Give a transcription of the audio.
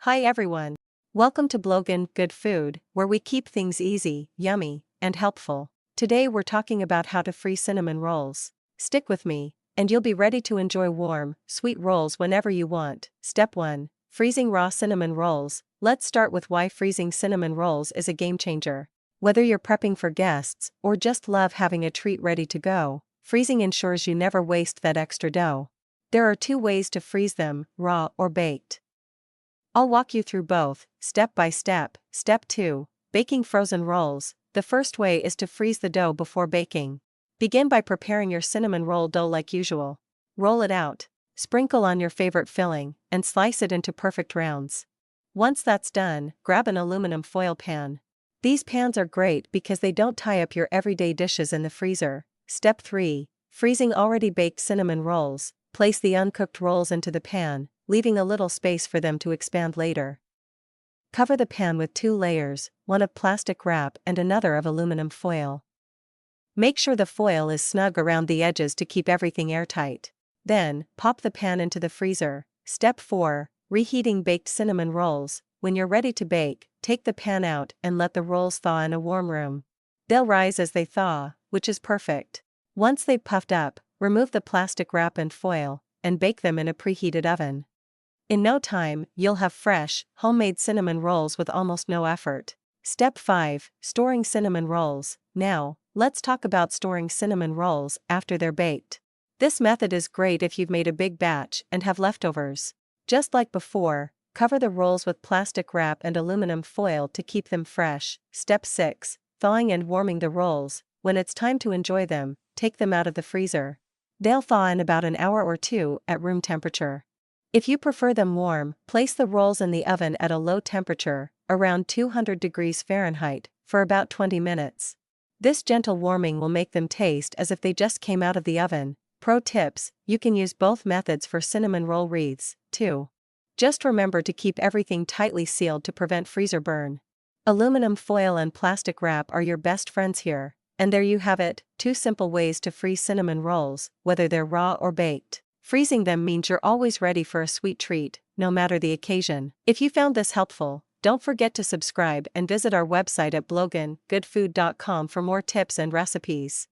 Hi everyone. Welcome to Blogan Good Food, where we keep things easy, yummy, and helpful. Today we're talking about how to freeze cinnamon rolls. Stick with me, and you'll be ready to enjoy warm, sweet rolls whenever you want. Step 1. Freezing raw cinnamon rolls. Let's start with why freezing cinnamon rolls is a game changer. Whether you're prepping for guests or just love having a treat ready to go, freezing ensures you never waste that extra dough. There are two ways to freeze them, raw or baked. I'll walk you through both, step by step. Step 2. Baking frozen rolls. The first way is to freeze the dough before baking. Begin by preparing your cinnamon roll dough like usual. Roll it out, sprinkle on your favorite filling, and slice it into perfect rounds. Once that's done, grab an aluminum foil pan. These pans are great because they don't tie up your everyday dishes in the freezer. Step 3. Freezing already baked cinnamon rolls. Place the uncooked rolls into the pan, leaving a little space for them to expand later. Cover the pan with 2 layers, one of plastic wrap and another of aluminum foil. Make sure the foil is snug around the edges to keep everything airtight. Then, pop the pan into the freezer. Step 4. Reheating baked cinnamon rolls. When you're ready to bake, take the pan out and let the rolls thaw in a warm room. They'll rise as they thaw, which is perfect. Once they've puffed up, remove the plastic wrap and foil, and bake them in a preheated oven. In no time, you'll have fresh, homemade cinnamon rolls with almost no effort. Step 5. Storing cinnamon rolls. Now, let's talk about storing cinnamon rolls after they're baked. This method is great if you've made a big batch and have leftovers. Just like before, cover the rolls with plastic wrap and aluminum foil to keep them fresh. Step 6. Thawing and warming the rolls. When it's time to enjoy them, take them out of the freezer. They'll thaw in about an hour or two at room temperature. If you prefer them warm, place the rolls in the oven at a low temperature, around 200 degrees Fahrenheit, for about 20 minutes. This gentle warming will make them taste as if they just came out of the oven. Pro tips: you can use both methods for cinnamon roll wreaths, too. Just remember to keep everything tightly sealed to prevent freezer burn. Aluminum foil and plastic wrap are your best friends here. And there you have it, 2 simple ways to freeze cinnamon rolls, whether they're raw or baked. Freezing them means you're always ready for a sweet treat, no matter the occasion. If you found this helpful, don't forget to subscribe and visit our website at blogangoodfood.com for more tips and recipes.